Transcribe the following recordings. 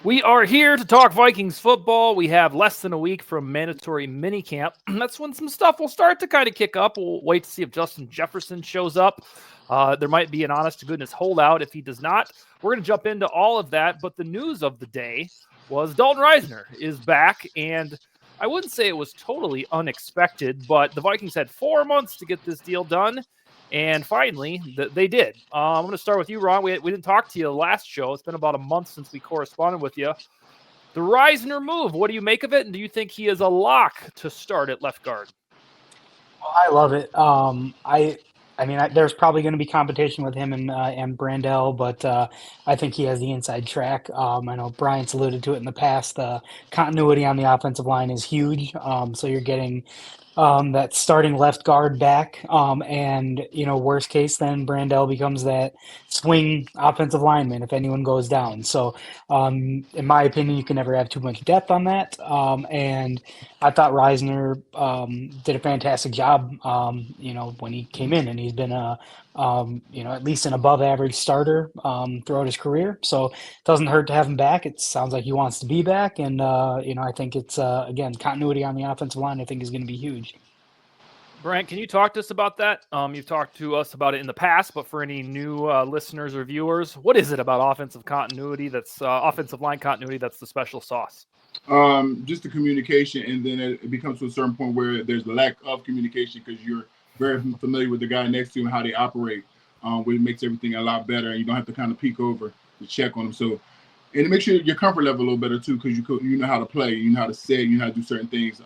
We are here to talk Vikings football. We have less than a week from mandatory minicamp. That's when some stuff will start to kind of kick up. We'll wait to see if Justin Jefferson shows up. There might be an honest to goodness holdout if he does not. We're going to jump into all of that. But the news of the day was Dalton Risner is back. And I wouldn't say it was totally unexpected, but the Vikings had 4 months to get this deal done. And finally, they did. I'm going to start with you, Ron. We didn't talk to you last show. It's been about a month since we corresponded with you. The Risner move, what do you make of it? And do you think he is a lock to start at left guard? Well, I love it. There's probably going to be competition with him and Brandell, but I think he has the inside track. I know Bryant's alluded to it in the past. The continuity on the offensive line is huge. So you're getting that starting left guard back. And, worst case, then Brandell becomes that swing offensive lineman if anyone goes down. So, in my opinion, you can never have too much depth on that. And I thought Reisner did a fantastic job, when he came in, and he's been at least an above average starter throughout his career. So it doesn't hurt to have him back. It sounds like he wants to be back. And, I think it's, again, continuity on the offensive line, I think is going to be huge. Brant, can you talk to us about that? You've talked to us about it in the past, but for any new listeners or viewers, what is it about offensive continuity that's offensive line continuity that's the special sauce? Just the communication, and then it becomes to a certain point where there's lack of communication because you're very familiar with the guy next to you and how they operate, which makes everything a lot better, and you don't have to kind of peek over to check on them. So, and it makes your comfort level a little better too because you know how to play, you know how to say, you know how to do certain things.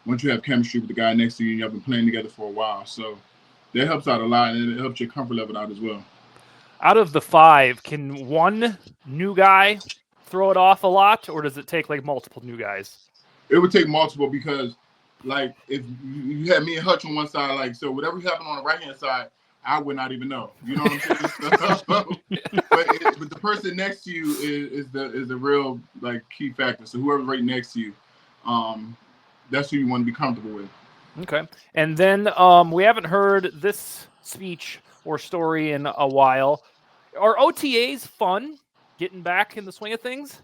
Once you have chemistry with the guy next to you, you have been playing together for a while, so that helps out a lot, and it helps your comfort level out as well. Out of the five, can one new guy throw it off a lot, or does it take like multiple new guys? It would take multiple because, like, if you had me and Hutch on one side, like, so whatever happened on the right hand side, I would not even know. You know what I'm saying? but the person next to you is the real like key factor. So whoever's right next to you, that's who you want to be comfortable with. Okay. And then we haven't heard this speech or story in a while. Are OTAs fun? Getting back in the swing of things?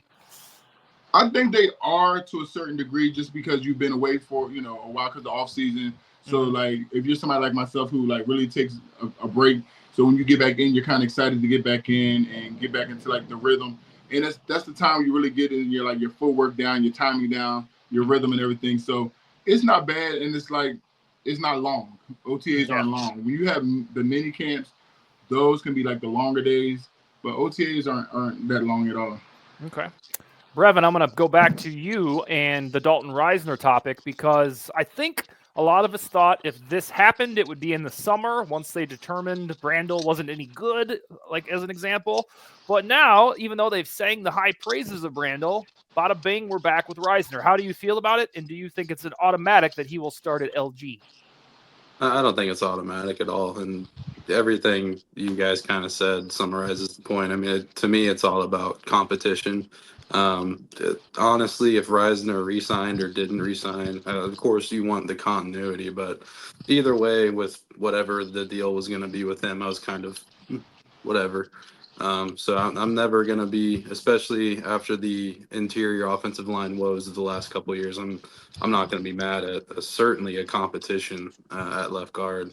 I think they are to a certain degree, just because you've been away for a while because of the off season. So like, if you're somebody like myself who like really takes a break, so when you get back in, you're kind of excited to get back in and get back into like the rhythm. And that's the time you really get in your footwork down, your timing down, your rhythm and everything. So it's not bad, and it's not long. OTAs aren't long. When you have the mini camps, those can be like the longer days, but OTAs aren't that long at all. Okay. Brevan, I'm going to go back to you and the Dalton Risner topic because I think a lot of us thought if this happened, it would be in the summer once they determined Brandel wasn't any good, like as an example. But now, even though they've sang the high praises of Brandel, bada bing, we're back with Risner. How do you feel about it? And do you think it's an automatic that he will start at LG? I don't think it's automatic at all. And everything you guys kind of said summarizes the point. I mean, to me, it's all about competition. Honestly, if Reisner re-signed or didn't re-sign, of course you want the continuity, but either way, with whatever the deal was going to be with him, I was kind of whatever. So I'm never going to be, especially after the interior offensive line woes of the last couple of years, I'm not going to be mad at certainly a competition at left guard.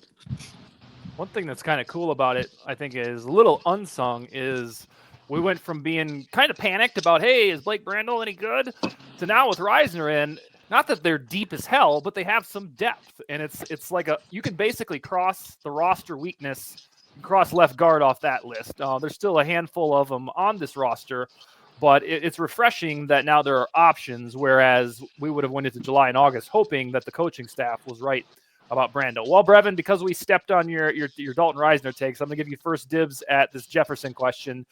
One thing that's kind of cool about it, I think, is a little unsung, is we went from being kind of panicked about, hey, is Blake Brandel any good, to now with Risner in. Not that they're deep as hell, but they have some depth, and it's like you can basically cross the roster weakness, cross left guard off that list. There's still a handful of them on this roster, but it's refreshing that now there are options, whereas we would have went into July and August hoping that the coaching staff was right about Brando. Well, Brevan, because we stepped on your Dalton Risner takes, I'm going to give you first dibs at this Jefferson question.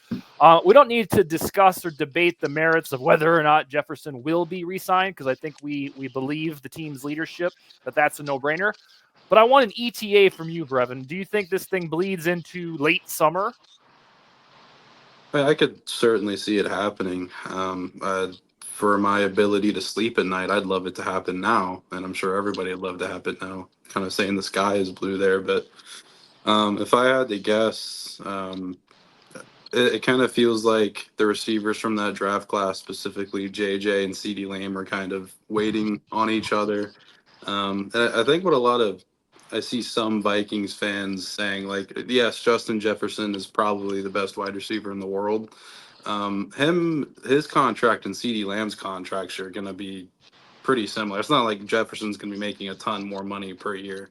We don't need to discuss or debate the merits of whether or not Jefferson will be re-signed, because I think we believe the team's leadership that that's a no-brainer. But I want an ETA from you, Brevan. Do you think this thing bleeds into late summer? I could certainly see it happening. For my ability to sleep at night, I'd love it to happen now, and I'm sure everybody would love to have it now. Kind of saying the sky is blue there, but if I had to guess, it kind of feels like the receivers from that draft class, specifically JJ and CeeDee Lamb, are kind of waiting on each other. And I think I see some Vikings fans saying, like, yes, Justin Jefferson is probably the best wide receiver in the world. His contract and CeeDee Lamb's contracts are going to be pretty similar. It's not like Jefferson's going to be making a ton more money per year.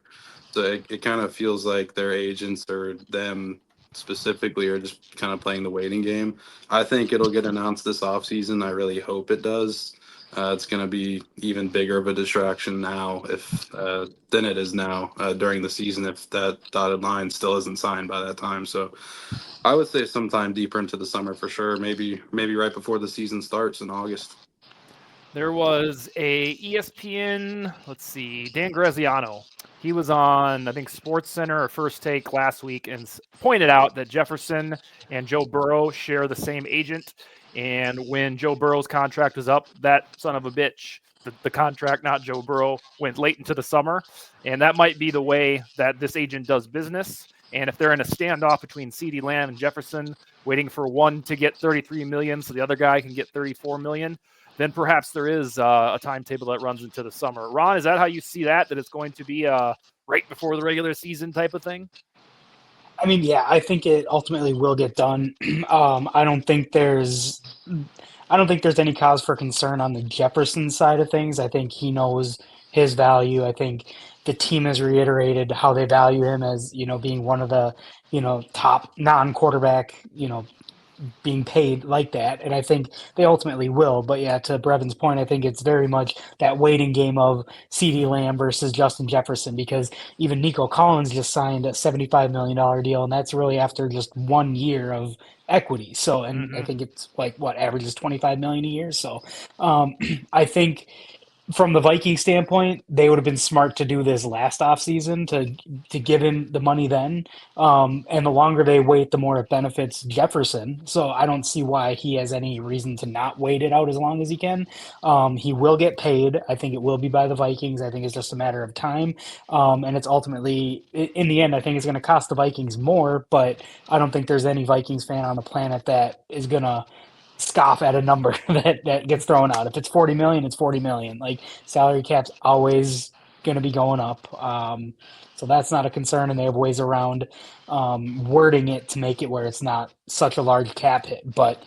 So it kind of feels like their agents or them specifically are just kind of playing the waiting game. I think it'll get announced this offseason. I really hope it does. It's going to be even bigger of a distraction now than it is now during the season if that dotted line still isn't signed by that time. So I would say sometime deeper into the summer for sure. Maybe right before the season starts in August. There was a ESPN, Dan Graziano. He was on, I think, SportsCenter or First Take last week and pointed out that Jefferson and Joe Burrow share the same agent. And when Joe Burrow's contract was up, that son of a bitch, the contract, not Joe Burrow, went late into the summer. And that might be the way that this agent does business. And if they're in a standoff between CeeDee Lamb and Jefferson, waiting for one to get $33 million so the other guy can get $34 million, then perhaps there is a timetable that runs into the summer. Ron, is that how you see that it's going to be right before the regular season type of thing? I mean, yeah, I think it ultimately will get done. I don't think there's any cause for concern on the Jefferson side of things. I think he knows his value. I think the team has reiterated how they value him as, being one of the, top non-quarterback, being paid like that. And I think they ultimately will. But yeah, to Brevan's point, I think it's very much that waiting game of CeeDee Lamb versus Justin Jefferson, because even Nico Collins just signed a $75 million deal, and that's really after just 1 year of equity. So, and I think it's like averages 25 million a year. So I think from the Viking standpoint, they would have been smart to do this last offseason to give him the money then. And the longer they wait, the more it benefits Jefferson. So I don't see why he has any reason to not wait it out as long as he can. He will get paid. I think it will be by the Vikings. I think it's just a matter of time. And it's ultimately, in the end, I think it's going to cost the Vikings more, but I don't think there's any Vikings fan on the planet that is going to scoff at a number that gets thrown out. If it's 40 million, it's 40 million. Like, salary cap's always going to be going up. So that's not a concern, and they have ways around wording it to make it where it's not such a large cap hit. But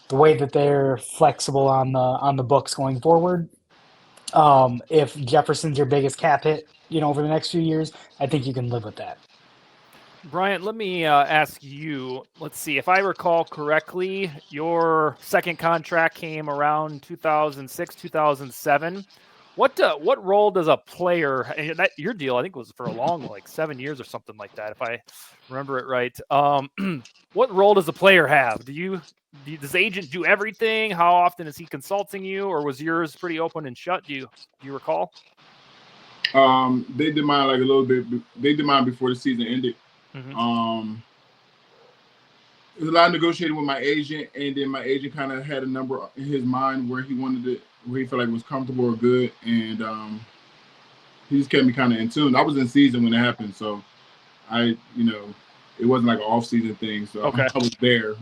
the way that they're flexible on the books going forward, if Jefferson's your biggest cap hit, over the next few years, I think you can live with that. Bryant, let me ask you, let's see, if I recall correctly, your second contract came around 2006, 2007. What role does a player, and your deal, I think, was for a long, like 7 years or something like that, if I remember it right. What role does a player have? Does the agent do everything? How often is he consulting you, or was yours pretty open and shut? Do you recall? They did mine like a little bit. They did mine before the season ended. Mm-hmm. It was a lot of negotiating with my agent, and then my agent kind of had a number in his mind where he wanted it, where he felt like it was comfortable or good, and he just kept me kind of in tune. I was in season when it happened, so it wasn't like an off-season thing. So okay. I was there,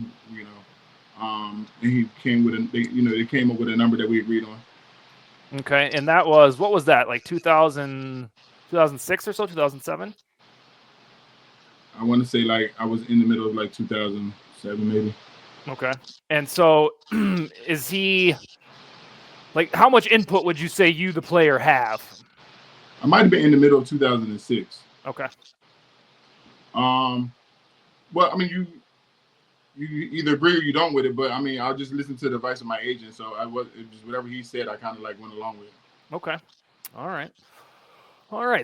and he came with they came up with a number that we agreed on. Okay, and that was, what was that, like 2006 or so, 2007? I want to say like I was in the middle of like 2007 maybe. Okay. And so is he, like, how much input would you say you, the player, have? I might have been in the middle of 2006. Okay. Well, I mean, you either agree or you don't with it, but I mean, I'll just listen to the advice of my agent. So it just whatever he said, I kind of like went along with it. Okay. All right.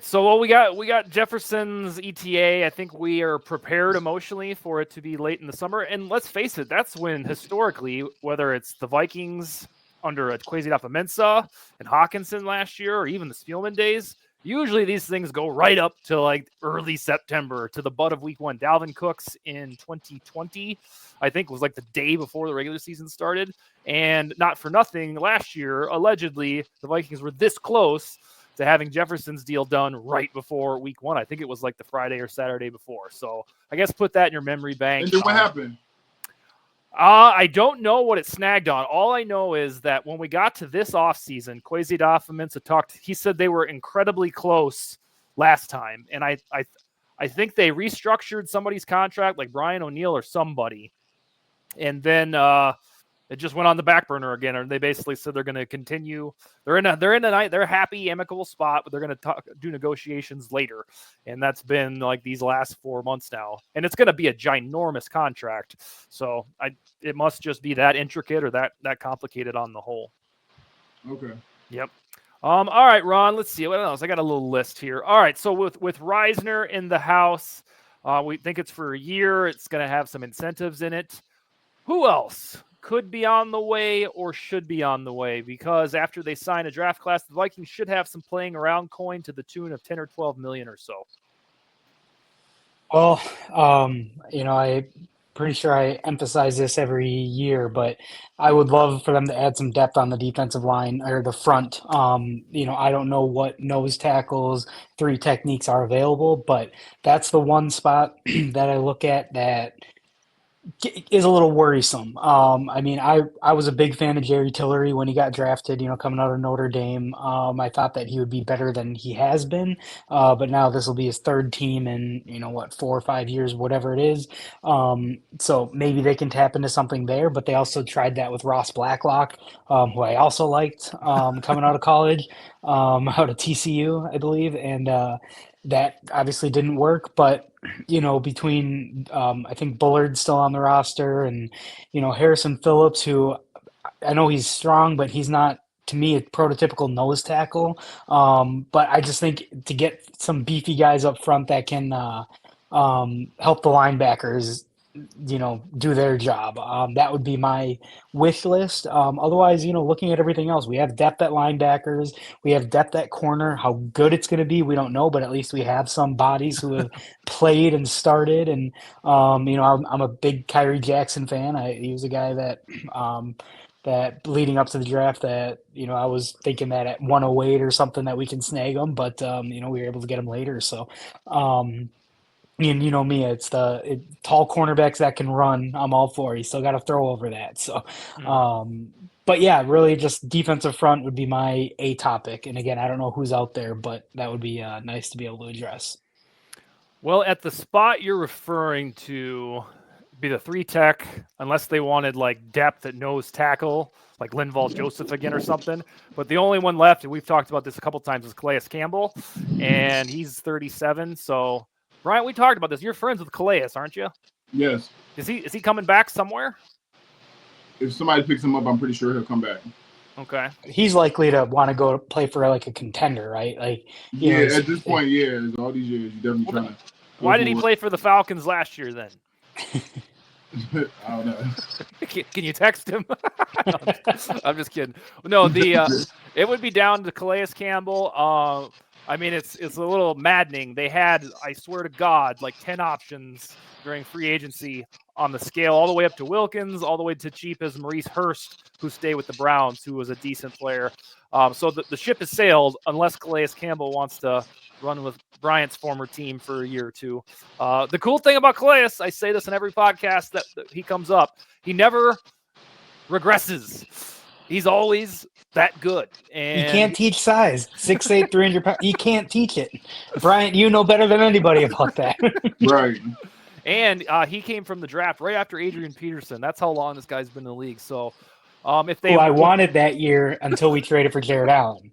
So we got Jefferson's ETA. I think we are prepared emotionally for it to be late in the summer. And let's face it, that's when historically, whether it's the Vikings under Kwesi Mensah and Hawkinson last year, or even the Spielman days, usually these things go right up to like early September, to the butt of week one. Dalvin Cook's in 2020, I think, was like the day before the regular season started. And not for nothing, last year, allegedly, the Vikings were this close to having Jefferson's deal done right before week one. I think it was like the Friday or Saturday before. So I guess put that in your memory bank. And then what happened? I don't know what it snagged on. All I know is that when we got to this offseason, Kwesi Adofo-Mensah talked. He said they were incredibly close last time, and I think they restructured somebody's contract, like Brian O'Neill or somebody, and then it just went on the back burner again. And they basically said they're going to continue. They're in a happy, amicable spot, but they're going to do negotiations later. And that's been like these last 4 months now. And it's going to be a ginormous contract. So it must just be that intricate or that complicated on the whole. Okay. Yep. All right, Ron, let's see what else. I got a little list here. All right. So with Risner in the house, we think it's for a year. It's going to have some incentives in it. Who else could be on the way or should be on the way? Because after they sign a draft class, the Vikings should have some playing around coin to the tune of 10 or 12 million or so. Well, I'm pretty sure I emphasize this every year, but I would love for them to add some depth on the defensive line or the front. I don't know what nose tackles, 3 techniques are available, but that's the one spot that I look at that is a little worrisome. I was a big fan of Jerry Tillery when he got drafted, coming out of Notre Dame. I thought that he would be better than he has been, but now this will be his 3rd team in, 4 or 5 years, whatever it is. So maybe they can tap into something there, but they also tried that with Ross Blacklock, who I also liked coming out of college, out of TCU, I believe. And that obviously didn't work, but between I think Bullard's still on the roster and Harrison Phillips, who I know he's strong, but he's not, to me, a prototypical nose tackle. But I just think to get some beefy guys up front that can help the linebackers do their job. That would be my wish list. Otherwise, looking at everything else, we have depth at linebackers, we have depth at corner. How good it's going to be, we don't know, but at least we have some bodies who have played and started. And, I'm a big Kyrie Jackson fan. He was a guy that leading up to the draft that, I was thinking that at 108 or something that we can snag him, but, we were able to get him later. So, and you know me, it's tall cornerbacks that can run. I'm all for. You still got to throw over that. So, but yeah, really just defensive front would be my A topic. And again, I don't know who's out there, but that would be nice to be able to address. Well, at the spot you're referring to, be the 3 tech, unless they wanted like depth at nose tackle, like Linval Joseph again or something. But the only one left, and we've talked about this a couple times, is Calais Campbell, and he's 37. So, Brian, we talked about this. You're friends with Calais, aren't you? Yes. Is he coming back somewhere? If somebody picks him up, I'm pretty sure he'll come back. Okay. He's likely to want to go play for like a contender, right? Like, at this point, all these years, you're definitely trying to. Why did he play for the Falcons last year then? I don't know. Can you text him? No, I'm just kidding. No, it would be down to Calais Campbell. It's a little maddening. They had, I swear to God, like 10 options during free agency on the scale, all the way up to Wilkins, all the way to cheap as Maurice Hurst, who stayed with the Browns, who was a decent player. So the ship has sailed unless Calais Campbell wants to run with Bryant's former team for a year or two. The cool thing about Calais, I say this in every podcast that he comes up, he never regresses. He's always that good. And you can't teach size. 6'8", 300 pounds. You can't teach it. Bryant, you know better than anybody about that. Right. And he came from the draft right after Adrian Peterson. That's how long this guy's been in the league. So I wanted that year until we traded for Jared Allen.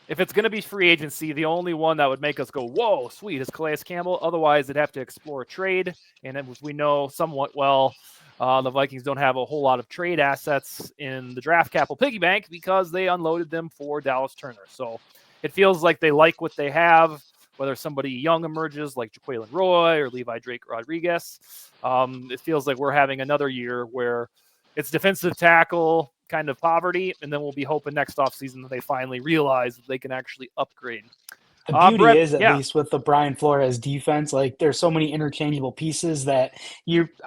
If it's going to be free agency, the only one that would make us go, whoa, sweet, is Calais Campbell. Otherwise, they'd have to explore a trade. And as we know somewhat well, the Vikings don't have a whole lot of trade assets in the draft capital piggy bank because they unloaded them for Dallas Turner. So it feels like they like what they have, whether somebody young emerges like Jaquelin Roy or Levi Drake Rodriguez. It feels like we're having another year where it's defensive tackle kind of poverty, and then we'll be hoping next offseason that they finally realize that they can actually upgrade. The beauty is, at least with the Brian Flores defense, like there's so many interchangeable pieces that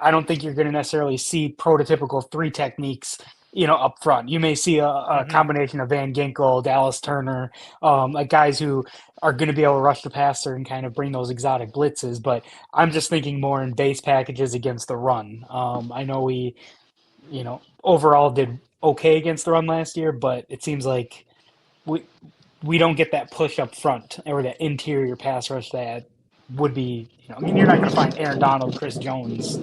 I don't think you're going to necessarily see prototypical 3 techniques up front. You may see a combination of Van Ginkel, Dallas Turner, like guys who are going to be able to rush the passer and kind of bring those exotic blitzes. But I'm just thinking more in base packages against the run. I know we, overall did okay against the run last year, but it seems like we don't get that push up front or that interior pass rush that would be, you're not going to find Aaron Donald, Chris Jones,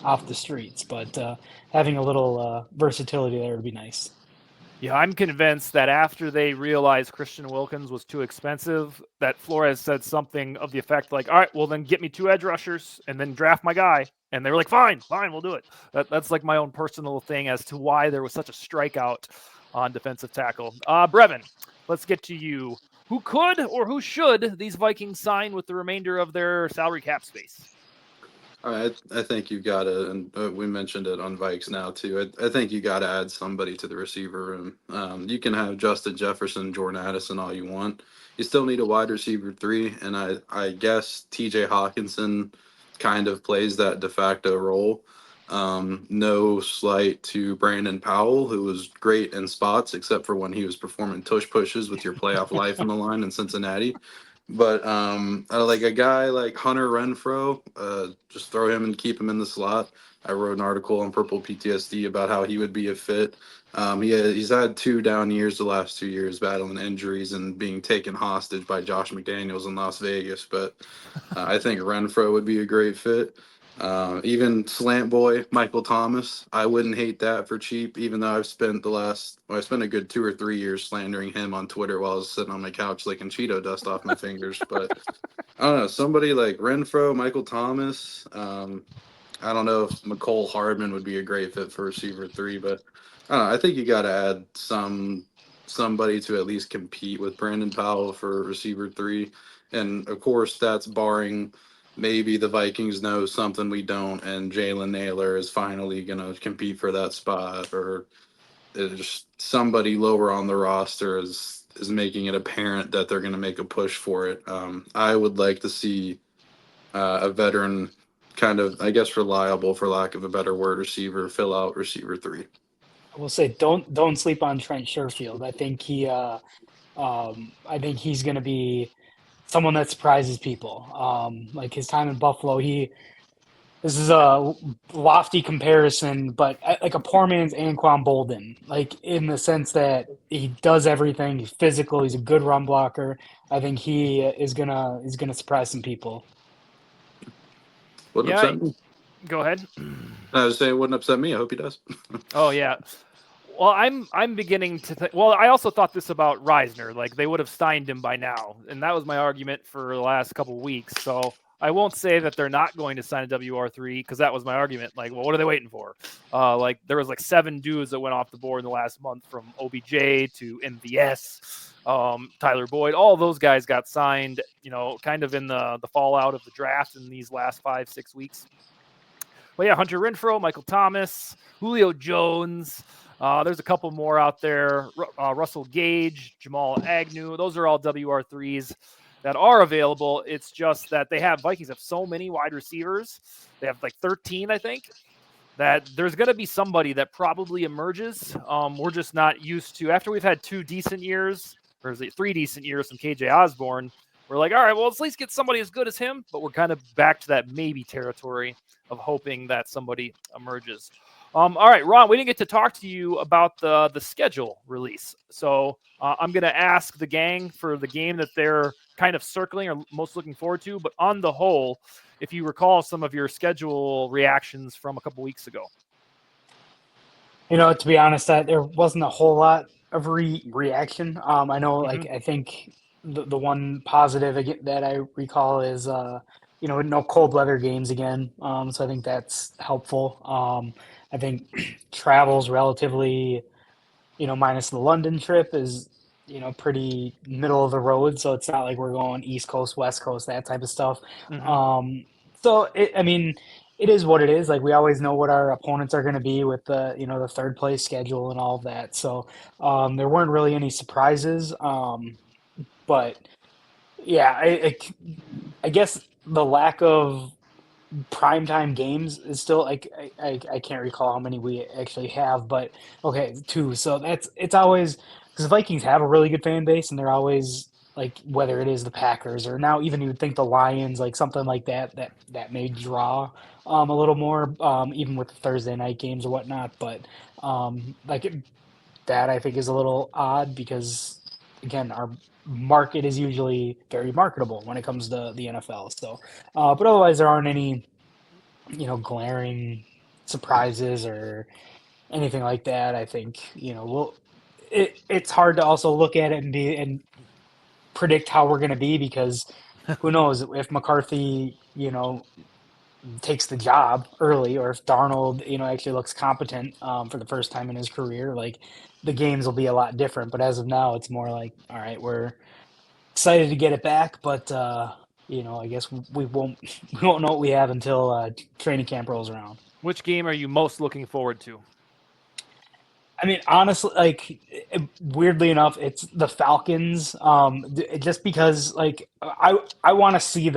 off the streets, but having a little versatility there would be nice. Yeah, I'm convinced that after they realized Christian Wilkins was too expensive, that Flores said something of the effect like, all right, well, then get me 2 edge rushers and then draft my guy. And they were like, fine, we'll do it. That's like my own personal thing as to why there was such a strikeout on defensive tackle. Brevan, let's get to you. Who could or who should these Vikings sign with the remainder of their salary cap space? I think you've got to, and we mentioned it on VikesNow too. I think you got to add somebody to the receiver room. You can have Justin Jefferson, Jordan Addison all you want. You still need a wide receiver 3, and I guess TJ Hawkinson kind of plays that de facto role. No slight to Brandon Powell, who was great in spots, except for when he was performing tush pushes with your playoff life on the line in Cincinnati. But like a guy like Hunter Renfrow, just throw him and keep him in the slot. I wrote an article on Purple PTSD about how he would be a fit. He's had 2 down years the last 2 years, battling injuries and being taken hostage by Josh McDaniels in Las Vegas. But I think Renfrow would be a great fit. Even slant boy Michael Thomas, I wouldn't hate that for cheap, even though I've spent I spent a good 2 or 3 years slandering him on Twitter while I was sitting on my couch licking Cheeto dust off my fingers. But I don't know, somebody like Renfrow, Michael Thomas. I don't know if McCole Hardman would be a great fit for receiver 3, but I don't know, I think you got to add somebody to at least compete with Brandon Powell for receiver 3, and of course that's barring maybe the Vikings know something we don't, and Jalen Naylor is finally going to compete for that spot, or just somebody lower on the roster is making it apparent that they're going to make a push for it. I would like to see a veteran, kind of, I guess, reliable, for lack of a better word, receiver fill out receiver 3. I will say don't sleep on Trent Sherfield. I think he's going to be someone that surprises people. Like his time in Buffalo, this is a lofty comparison, but like a poor man's Anquan Bolden, like in the sense that he does everything. He's physical. He's a good run blocker. I think he is gonna surprise some people. Wouldn't upset me. Go ahead. I was saying it wouldn't upset me. I hope he does. Oh yeah. Well, I'm beginning to think. Well, I also thought this about Risner. Like they would have signed him by now, and that was my argument for the last couple of weeks. So I won't say that they're not going to sign a WR3 because that was my argument. Like, well, what are they waiting for? Like there was like 7 dudes that went off the board in the last month, from OBJ to MVS, Tyler Boyd. All those guys got signed. Kind of in the fallout of the draft in these last 5-6 weeks. Well, yeah, Hunter Renfrow, Michael Thomas, Julio Jones. There's a couple more out there. Russell Gage, Jamal Agnew. Those are all WR3s that are available. It's just that Vikings have so many wide receivers. They have like 13, I think, that there's going to be somebody that probably emerges. We're just not used to, after we've had 2 decent years, or is it 3 decent years from KJ Osborne, we're like, all right, well, let's at least get somebody as good as him. But we're kind of back to that maybe territory of hoping that somebody emerges. All right, Ron, we didn't get to talk to you about the schedule release. So I'm going to ask the gang for the game that they're kind of circling or most looking forward to. But on the whole, if you recall some of your schedule reactions from a couple weeks ago. To be honest, there wasn't a whole lot of reaction. I know, I think the one positive that I recall is, no cold weather games again. So I think that's helpful. I think travel's relatively, minus the London trip, is, pretty middle of the road. So it's not like we're going East Coast, West Coast, that type of stuff. So it is what it is. Like we always know what our opponents are going to be with the, the third place schedule and all of that. So there weren't really any surprises. But yeah, I guess the lack of primetime games is still like I can't recall how many we actually have, but okay, 2. So it's always because the Vikings have a really good fan base, and they're always like whether it is the Packers or now even you would think the Lions, like something like that may draw a little more, even with the Thursday night games or whatnot. But that I think is a little odd because again our market is usually very marketable when it comes to the NFL. So, but otherwise there aren't any glaring surprises or anything like that. I think it's hard to also look at it and predict how we're going to be because who knows if McCarthy takes the job early or if Darnold actually looks competent for the first time in his career, like the games will be a lot different. But as of now, it's more like, all right, we're excited to get it back, but I guess we won't know what we have until training camp rolls around. Which game are you most looking forward to? I mean, honestly, weirdly enough, it's the Falcons. Just because, I want to see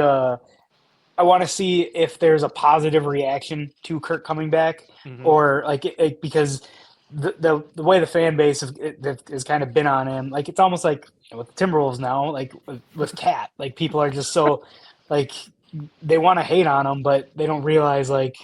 if there's a positive reaction to Kirk coming back, or because the way the fan base has kind of been on him, like it's almost like with the Timberwolves now, like with Cat, like people are just so like they want to hate on him, but they don't realize like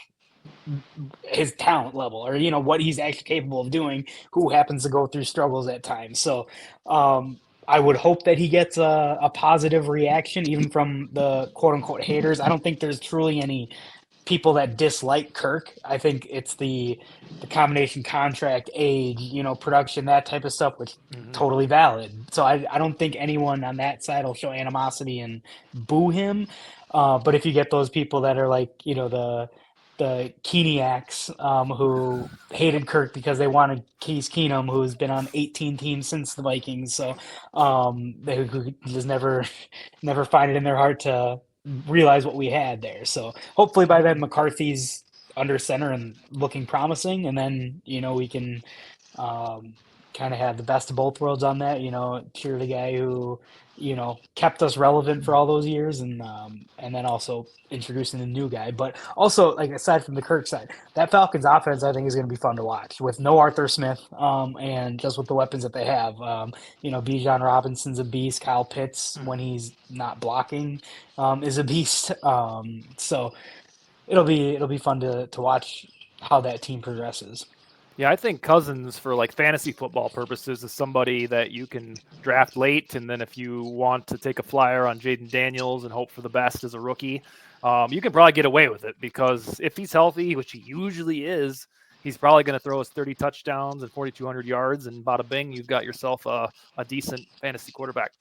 his talent level or what he's actually capable of doing, who happens to go through struggles at times. So I would hope that he gets a positive reaction even from the quote unquote haters. I don't think there's truly any people that dislike Kirk. I think it's the combination contract, age, production, that type of stuff, which totally valid. So I don't think anyone on that side will show animosity and boo him. But if you get those people that are like, the Keeniacs who hated Kirk because they wanted Case Keenum, who's been on 18 teams since the Vikings. So they who just never find it in their heart to realize what we had there. So hopefully by then McCarthy's under center and looking promising, and then we can kind of have the best of both worlds on that. Cheer the guy who kept us relevant for all those years, and then also introducing the new guy. But also, like aside from the Kirk side, that Falcons offense I think is going to be fun to watch with no Arthur Smith, and just with the weapons that they have. Bijan Robinson's a beast. Kyle Pitts, when he's not blocking, is a beast. So it'll be fun to watch how that team progresses. Yeah, I think Cousins, for like fantasy football purposes, is somebody that you can draft late, and then if you want to take a flyer on Jaden Daniels and hope for the best as a rookie, you can probably get away with it because if he's healthy, which he usually is, he's probably going to throw us 30 touchdowns and 4,200 yards, and bada bing, you've got yourself a decent fantasy quarterback.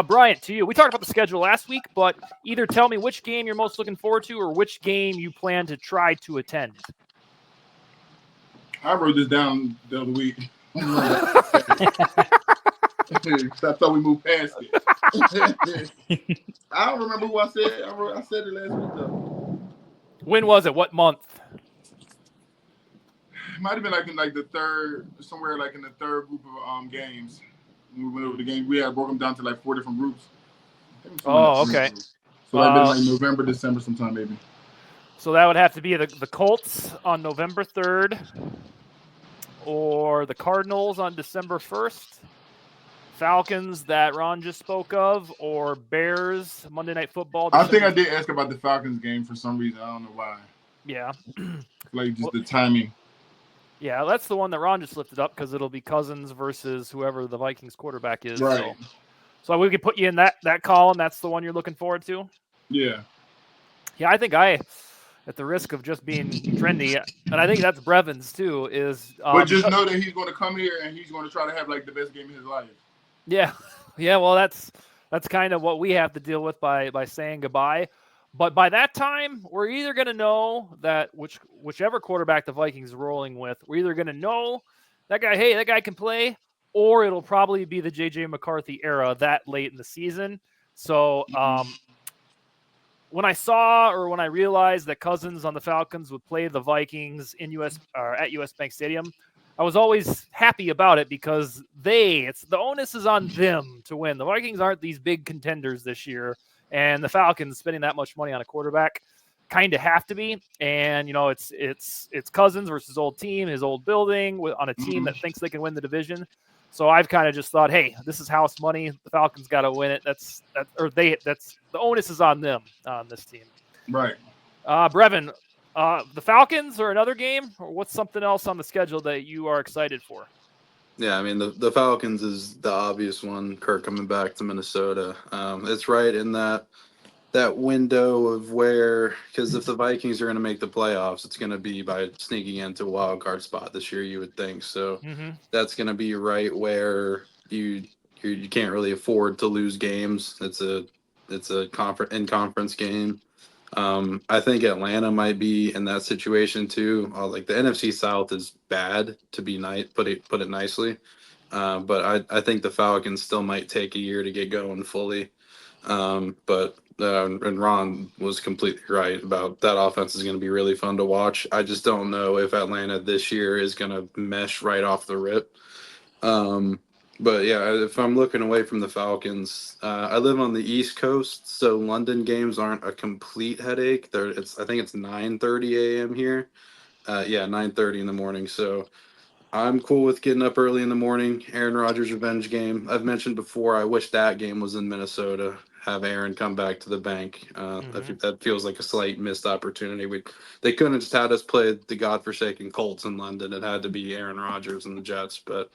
Bryant, to you. We talked about the schedule last week, but either tell me which game you're most looking forward to or which game you plan to try to attend. I wrote this down the other week. I thought we moved past it. I don't remember who I said. I said it last week though. When was it? What month? It might have been like in like the third, somewhere like in the third group of games. When we went over the game, we had broke them down to like 4 different groups. Oh, okay. So like been like November, December sometime maybe. So that would have to be the Colts on November 3rd, or the Cardinals on December 1st, Falcons that Ron just spoke of, or Bears Monday Night Football. I think I did ask about the Falcons game for some reason. I don't know why. Yeah. Like just the timing. Yeah, that's the one that Ron just lifted up because it'll be Cousins versus whoever the Vikings quarterback is. Right. So we could put you in that column. That's the one you're looking forward to? Yeah. Yeah, I think at the risk of just being trendy, and I think that's Brevan's too, is... but just know that he's going to come here and he's going to try to have like the best game of his life. Yeah. Yeah, well, that's kind of what we have to deal with by saying goodbye. But by that time, we're either going to know that whichever quarterback the Vikings are rolling with, we're either going to know that guy can play, or it'll probably be the J.J. McCarthy era that late in the season. So when I realized that Cousins on the Falcons would play the Vikings at US Bank Stadium, I was always happy about it because the onus is on them to win. The Vikings aren't these big contenders this year, and the Falcons spending that much money on a quarterback kind of have to be. And it's Cousins versus old team, his old building on a team that thinks they can win the division. So I've kind of just thought, hey, this is house money. The Falcons got to win it. That's the onus is on them on this team. Right. Brevan, the Falcons or another game, or what's something else on the schedule that you are excited for? Yeah, I mean the Falcons is the obvious one. Kirk coming back to Minnesota. It's right in that window of where, because if the Vikings are going to make the playoffs, it's going to be by sneaking into a wild card spot this year, you would think. So that's going to be right where you can't really afford to lose games. It's a conference game. I think Atlanta might be in that situation too. Like the NFC South is bad, to be nice, put it nicely. But I think the Falcons still might take a year to get going fully. But and Ron was completely right about that offense is going to be really fun to watch. I just don't know if Atlanta this year is going to mesh right off the rip. But yeah, if I'm looking away from the Falcons, I live on the East Coast, so London games aren't a complete headache. I think it's 9:30 a.m. here. 9:30 in the morning. So I'm cool with getting up early in the morning. Aaron Rodgers revenge game. I've mentioned before, I wish that game was in Minnesota. Have Aaron come back to the bank. That feels like a slight missed opportunity. They couldn't have just had us play the godforsaken Colts in London. It had to be Aaron Rodgers and the Jets. But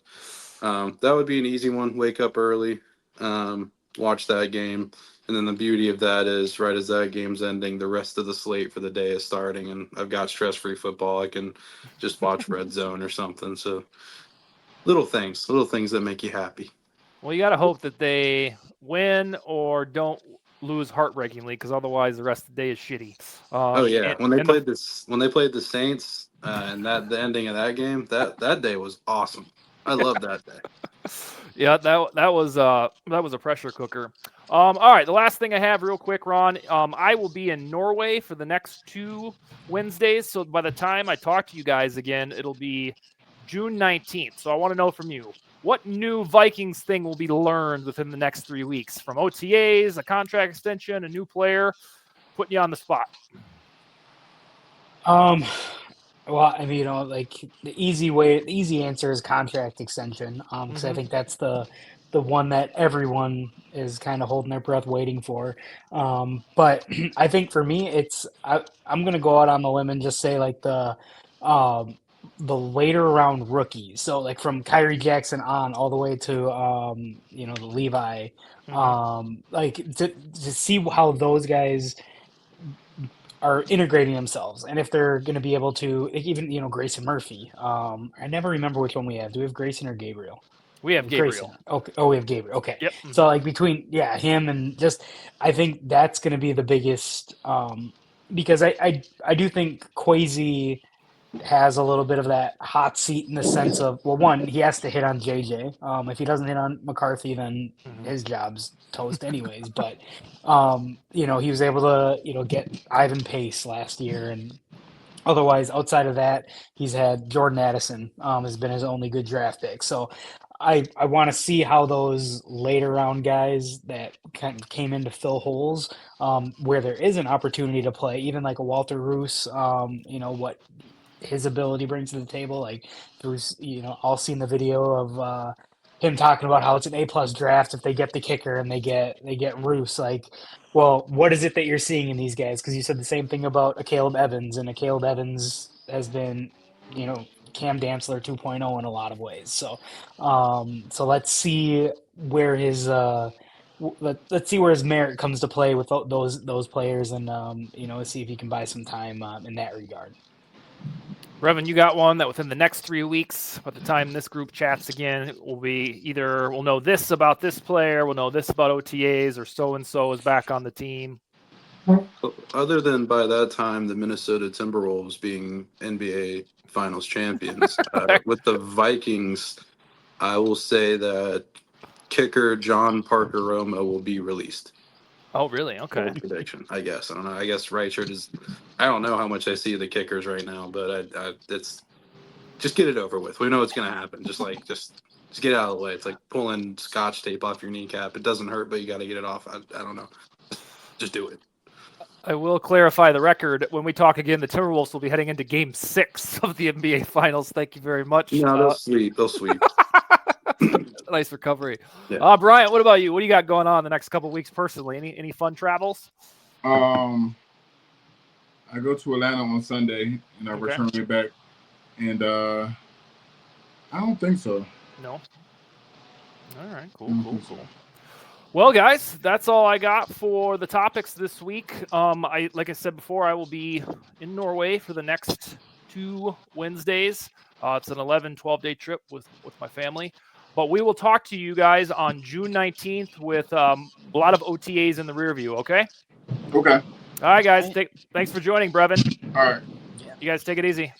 that would be an easy one. Wake up early, watch that game. And then the beauty of that is, right as that game's ending, the rest of the slate for the day is starting, and I've got stress-free football. I can just watch Red Zone or something. So little things that make you happy. Well, you got to hope that they win or don't lose heartbreakingly, because otherwise the rest of the day is shitty. When they played the Saints and the ending of that game, that day was awesome. I love that day. Yeah, that was a pressure cooker. All right, the last thing I have real quick, Ron. I will be in Norway for the next 2 Wednesdays. So by the time I talk to you guys again, it'll be June 19th. So I want to know from you, what new Vikings thing will be learned within the next 3 weeks? From OTAs, a contract extension, a new player, putting you on the spot. Well, I mean, like the easy answer is contract extension. Because I think that's the one that everyone is kind of holding their breath waiting for. But I think for me, I'm gonna go out on the limb and just say like the later round rookies. So like from Kyrie Jackson on all the way to the Levi, like to see how those guys are integrating themselves, and if they're going to be able to, even Grayson Murphy. I never remember which one we have. Do we have Grayson or Gabriel? We have Gabriel. Grayson. Okay. Oh, we have Gabriel. Okay. Yep. So like between him and just, I think that's going to be the biggest, because I do think Kwesi has a little bit of that hot seat in the sense of, well, one, he has to hit on JJ. If he doesn't hit on McCarthy, then his job's toast anyways. But he was able to get Ivan Pace last year, and otherwise outside of that, he's had Jordan Addison has been his only good draft pick. So I want to see how those later round guys that kind of came in to fill holes, where there is an opportunity to play, even like a Walter Roos, what his ability brings to the table. Like Bruce, all seen the video of him talking about how it's an A+ draft if they get the kicker and they get Roos. Like, well, what is it that you're seeing in these guys? Because you said the same thing about a Caleb Evans, and a Caleb Evans has been, Cam Dantzler 2.0 in a lot of ways. So, so let's see where his let's see where his merit comes to play with those players, and see if he can buy some time in that regard. Brevan, you got one that within the next 3 weeks, by the time this group chats again, it will be either we'll know this about this player, we'll know this about OTAs, or so-and-so is back on the team. Other than by that time, the Minnesota Timberwolves being NBA Finals champions, with the Vikings, I will say that kicker John Parker Roma will be released. Oh, really? Okay. Prediction, I guess. I don't know. I guess Reichard is. I don't know how much I see the kickers right now, but it's just get it over with. We know it's gonna happen. Just get out of the way. It's like pulling Scotch tape off your kneecap. It doesn't hurt, but you got to get it off. I don't know. Just do it. I will clarify the record. When we talk again, the Timberwolves will be heading into Game 6 of the NBA Finals. Thank you very much. No, they'll sweep. They'll sweep. Nice recovery. Yeah. Bryant, what about you? What do you got going on the next couple of weeks personally? Any fun travels? I go to Atlanta on Sunday, and I Okay. return way back. And I don't think so. No. All right. Cool. Well, guys, that's all I got for the topics this week. Like I said before, I will be in Norway for the next 2 Wednesdays. It's an 11, 12-day trip with my family. But we will talk to you guys on June 19th with a lot of OTAs in the rear view, okay? Okay. All right, guys. Thanks for joining, Brevan. All right. You guys take it easy.